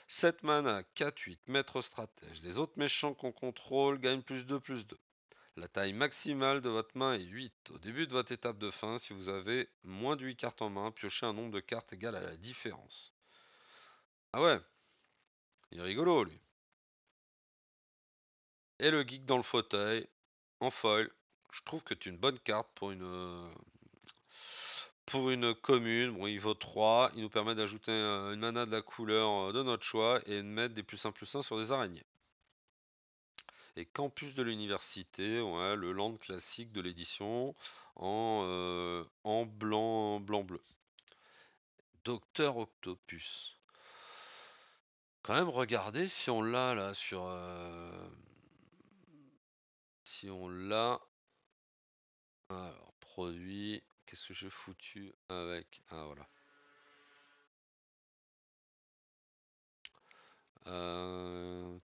7 mana, 4-8, maître stratège. Les autres méchants qu'on contrôle gagnent +2/+2. La taille maximale de votre main est 8. Au début de votre étape de fin, si vous avez moins de 8 cartes en main, piochez un nombre de cartes égal à la différence. Ah ouais, il est rigolo lui. Et le geek dans le fauteuil, en foil. Je trouve que c'est une bonne carte pour une commune. Bon, il vaut 3. Il nous permet d'ajouter une mana de la couleur de notre choix et de mettre des +1/+1 sur des araignées. Et campus de l'université, ouais, le land classique de l'édition en blanc-bleu. Docteur Octopus. Quand même regarder si on l'a là sur... si on l'a... Alors, produit... Qu'est-ce que j'ai foutu avec... Ah voilà.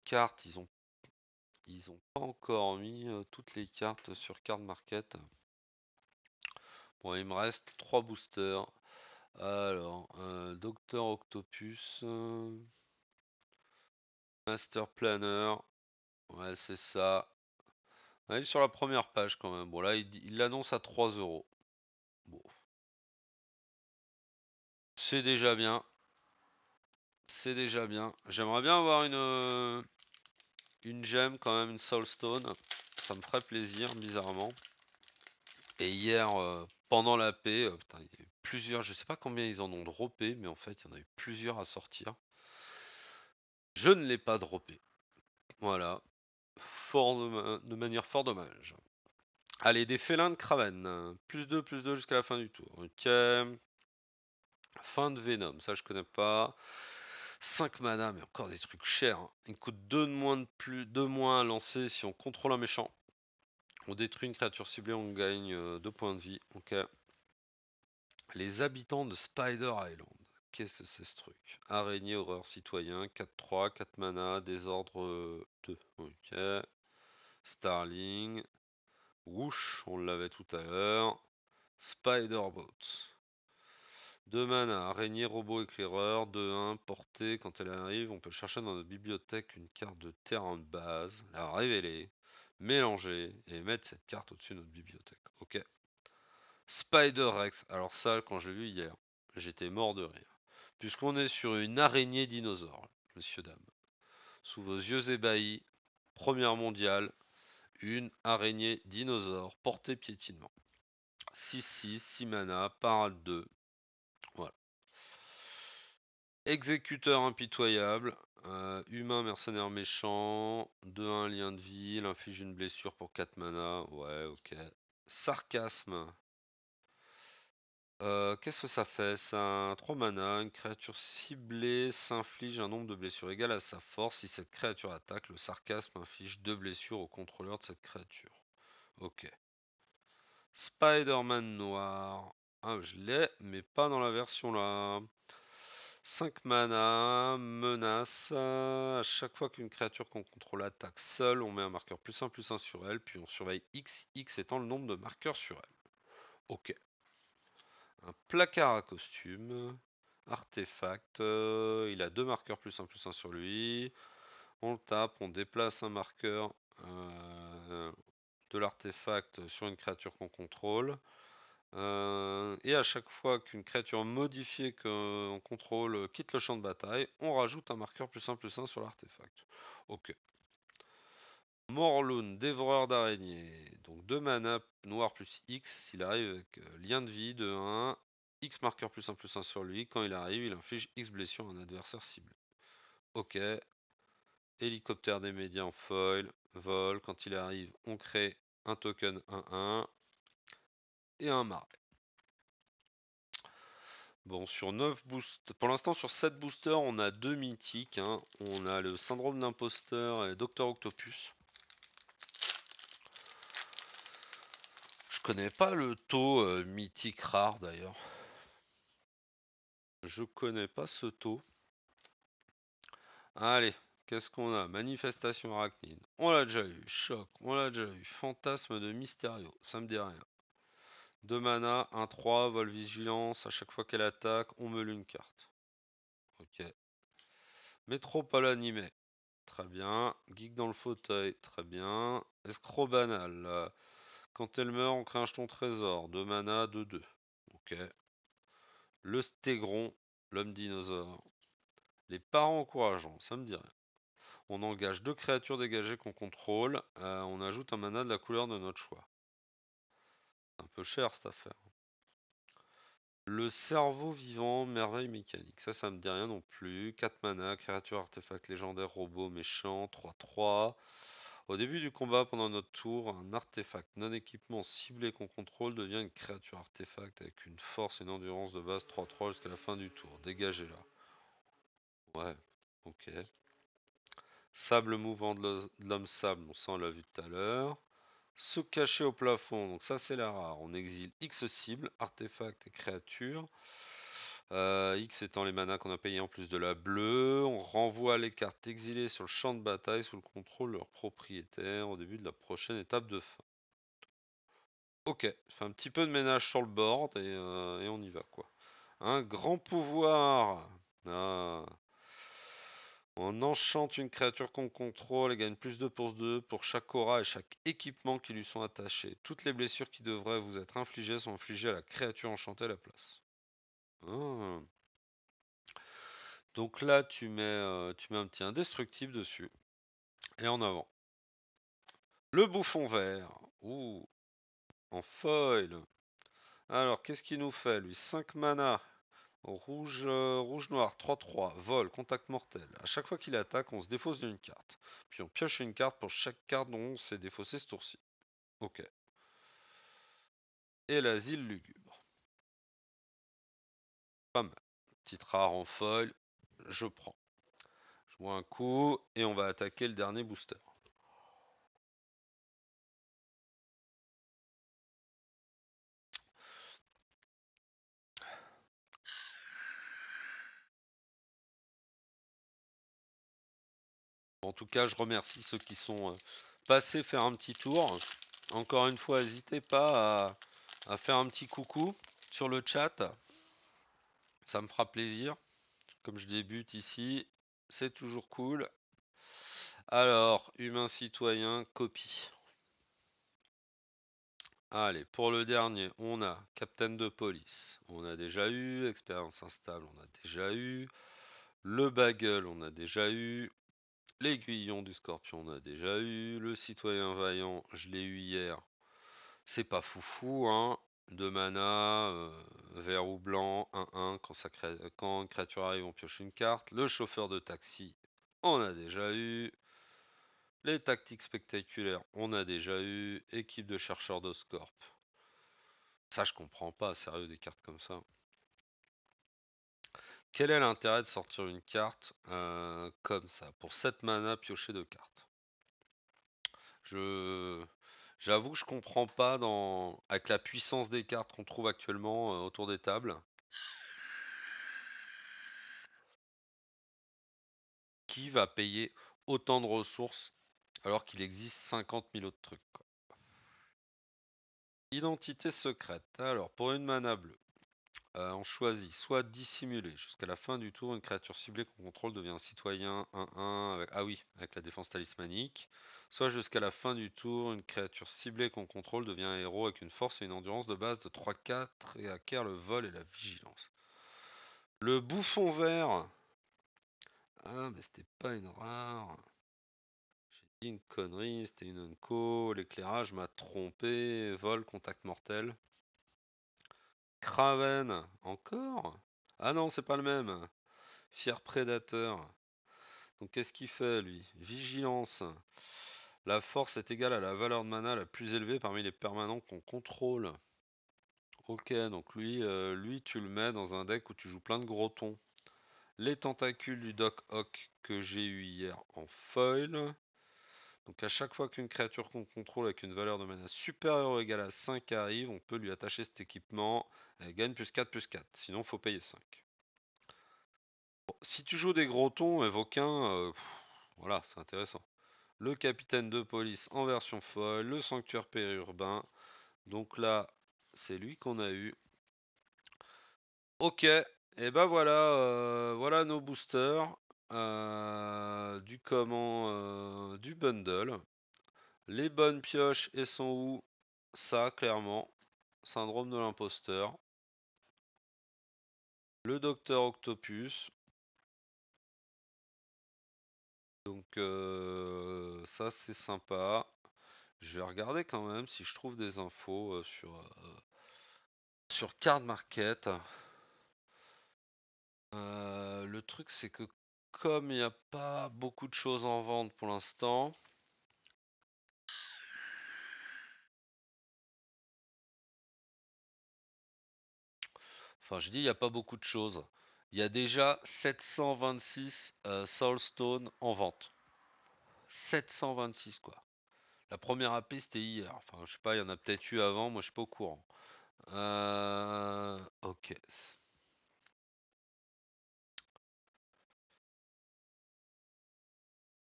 Cartes, ils ont pas encore mis toutes les cartes sur Card Market. Bon, il me reste 3 boosters. Alors, Docteur Octopus, Master Planner, ouais c'est ça. Ouais, il est sur la première page quand même. Bon là il l'annonce à 3 euros. Bon, c'est déjà bien. C'est déjà bien. J'aimerais bien avoir une gemme quand même, une Soulstone. Ça me ferait plaisir, bizarrement. Et hier, pendant la paix, putain, il y a eu plusieurs, je sais pas combien ils en ont droppé, mais en fait, il y en a eu plusieurs à sortir. Je ne l'ai pas droppé. Voilà. De manière fort dommage. Allez, des félins de Kraven. +2/+2 jusqu'à la fin du tour. Ok. Fin de Venom, ça je connais pas. 5 mana, mais encore des trucs chers, hein. Il coûte 2 de moins de plus, 2 moins à lancer si on contrôle un méchant. On détruit une créature ciblée, on gagne 2 points de vie. Ok. Les habitants de Spider Island. Qu'est-ce que c'est ce truc? Araignée, horreur, citoyen, 4-3, 4 mana, désordre 2. Ok. Starling. Whoosh, on l'avait tout à l'heure. Spider-Boat. 2 mana, araignée, robot, éclaireur, 2-1, portée. Quand elle arrive, on peut chercher dans notre bibliothèque une carte de terrain de base, la révéler, mélanger et mettre cette carte au-dessus de notre bibliothèque. Ok. Spider-Rex. Alors ça, quand j'ai vu hier, j'étais mort de rire. Puisqu'on est sur une araignée dinosaure, messieurs, dames. Sous vos yeux ébahis, première mondiale, une araignée dinosaure, portée piétinement. 6-6, 6 mana, parade 2. Voilà. Exécuteur impitoyable, humain mercenaire méchant, 2-1 lien de vie, il inflige une blessure pour 4 mana, ouais ok. Sarcasme, qu'est-ce que ça fait? Ça 3 mana, une créature ciblée s'inflige un nombre de blessures égal à sa force. Si cette créature attaque, le sarcasme inflige 2 blessures au contrôleur de cette créature. Ok. Spider-Man noir. Ah, je l'ai, mais pas dans la version là. 5 mana, menace. À chaque fois qu'une créature qu'on contrôle attaque seule, on met un marqueur +1/+1 sur elle, puis on surveille X, X étant le nombre de marqueurs sur elle. Ok. Un placard à costume. Artefact. Il a 2 marqueurs +1/+1 sur lui. On le tape, on déplace un marqueur de l'artefact sur une créature qu'on contrôle. Et à chaque fois qu'une créature modifiée qu'on contrôle quitte le champ de bataille, on rajoute un marqueur +1/+1 sur l'artefact. Ok. Morlun, dévoreur d'araignées. Donc 2 mana noir plus X, il arrive avec lien de vie de 1, X marqueur +1/+1 sur lui. Quand il arrive, il inflige X blessure à un adversaire ciblé. Ok. Hélicoptère des médias en foil, vol. Quand il arrive, on crée un token 1/1 et un marais. Bon, sur 9 boosters, pour l'instant sur 7 boosters, on a 2 mythiques, hein. On a le syndrome d'imposteur et Docteur Octopus. Je connais pas le taux mythique rare d'ailleurs. Je connais pas ce taux. Allez, qu'est-ce qu'on a? Manifestation arachnide. On l'a déjà eu. Choc, on l'a déjà eu. Fantasme de Mysterio. Ça me dit rien. 2 mana, 1/3, vol vigilance. À chaque fois qu'elle attaque, on meule une carte. Ok. Métropole animé. Très bien. Geek dans le fauteuil. Très bien. Escroc banal. Quand elle meurt, on crée un jeton trésor. 2 mana, 2/2. Ok. Le Stégron. L'homme dinosaure. Les parents encourageants. Ça me dit rien. On engage 2 créatures dégagées qu'on contrôle. On ajoute un mana de la couleur de notre choix. C'est un peu cher cette affaire. Le cerveau vivant, merveille mécanique. Ça me dit rien non plus. 4 mana, créature artefact légendaire, robot méchant, 3/3. Au début du combat, pendant notre tour, un artefact non équipement ciblé qu'on contrôle devient une créature artefact avec une force et une endurance de base 3/3 jusqu'à la fin du tour. Dégagez-la. Ouais, ok. Sable mouvant de l'homme sable, bon, ça on l'a vu tout à l'heure. Se cacher au plafond, donc ça c'est la rare. On exile X cibles, artefacts et créatures. X étant les manas qu'on a payé en plus de la bleue. On renvoie les cartes exilées sur le champ de bataille sous le contrôle de leur propriétaire au début de la prochaine étape de fin. Ok, fait un petit peu de ménage sur le board et on y va quoi. Un grand pouvoir. Ah. On enchante une créature qu'on contrôle et gagne +2 pour 2 pour chaque aura et chaque équipement qui lui sont attachés. Toutes les blessures qui devraient vous être infligées sont infligées à la créature enchantée à la place. Ah. Donc là, tu mets un petit indestructible dessus. Et en avant. Le bouffon vert. Ouh, en foil. Alors, qu'est-ce qu'il nous fait, lui? 5 mana. Rouge, rouge-noir, 3/3, vol, contact mortel. À chaque fois qu'il attaque, on se défausse d'une carte. Puis on pioche une carte pour chaque carte dont on s'est défaussé ce tour-ci. Ok. Et l'asile lugubre. Pas mal. Petite rare en foil, je prends. Je vois un coup et on va attaquer le dernier booster. En tout cas, je remercie ceux qui sont passés faire un petit tour. Encore une fois, n'hésitez pas à faire un petit coucou sur le chat. Ça me fera plaisir. Comme je débute ici, c'est toujours cool. Alors, humain citoyen, copie. Allez, pour le dernier, on a Capitaine de police. On a déjà eu. Expérience instable, on a déjà eu. Le bagel, on a déjà eu. L'aiguillon du scorpion, on a déjà eu. Le citoyen vaillant, je l'ai eu hier. C'est pas foufou, hein. 2 mana, vert ou blanc, 1/1. Quand une créature arrive, on pioche une carte. Le chauffeur de taxi, on a déjà eu. Les tactiques spectaculaires, on a déjà eu. Équipe de chercheurs d'Oscorp. Ça, je comprends pas, sérieux, des cartes comme ça. Quel est l'intérêt de sortir une carte comme ça? Pour 7 mana, piocher 2 cartes. J'avoue que je comprends pas avec la puissance des cartes qu'on trouve actuellement autour des tables. Qui va payer autant de ressources alors qu'il existe 50 000 autres trucs, quoi. Identité secrète. Alors, pour une mana bleue, On choisit soit dissimuler. Jusqu'à la fin du tour, une créature ciblée qu'on contrôle devient un citoyen 1-1 avec... Ah oui, avec la défense talismanique. Soit jusqu'à la fin du tour, une créature ciblée qu'on contrôle devient un héros avec une force et une endurance de base de 3-4 et acquiert le vol et la vigilance. Le bouffon vert. Ah, mais c'était pas une rare. J'ai dit une connerie, c'était une unco. L'éclairage m'a trompé. Vol, contact mortel. Kraven, encore? Ah non, c'est pas le même. Fier prédateur. Donc qu'est-ce qu'il fait lui? Vigilance. La force est égale à la valeur de mana la plus élevée parmi les permanents qu'on contrôle. Ok, donc lui tu le mets dans un deck où tu joues plein de gros tons. Les tentacules du Doc Ock que j'ai eu hier en foil. Donc à chaque fois qu'une créature qu'on contrôle avec une valeur de mana supérieure ou égale à 5 arrive, on peut lui attacher cet équipement. Elle gagne +4/+4, sinon faut payer 5. Bon, si tu joues des gros tons, évoquins, voilà, c'est intéressant. Le capitaine de police en version folle, le sanctuaire périurbain. Donc là, c'est lui qu'on a eu. Ok, et ben voilà, voilà nos boosters du bundle. Les bonnes pioches, elles sont où? Ça, clairement. Syndrome de l'imposteur. Le docteur Octopus. Donc ça, c'est sympa. Je vais regarder quand même si je trouve des infos sur Card Market. Le truc, c'est que comme il n'y a pas beaucoup de choses en vente pour l'instant, enfin, je dis il n'y a pas beaucoup de choses. Il y a déjà 726 Soulstone en vente. 726 quoi. La première AP c'était hier. Enfin, je sais pas, il y en a peut-être eu avant, moi je suis pas au courant. Ok.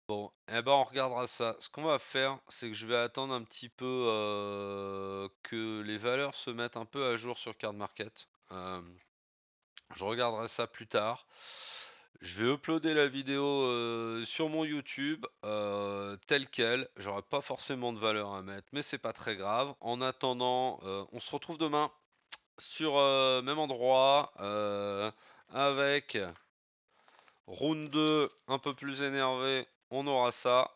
Bon, eh ben on regardera ça. Ce qu'on va faire, c'est que je vais attendre un petit peu que les valeurs se mettent un peu à jour sur Card Market. Je regarderai ça plus tard. Je vais uploader la vidéo sur mon YouTube telle quelle. J'aurai pas forcément de valeur à mettre, mais c'est pas très grave. En attendant, on se retrouve demain sur même endroit avec round 2 un peu plus énervé. On aura ça.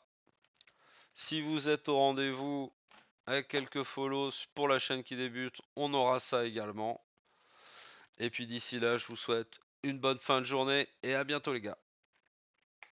Si vous êtes au rendez-vous avec quelques follows pour la chaîne qui débute, on aura ça également. Et puis d'ici là, je vous souhaite une bonne fin de journée et à bientôt les gars.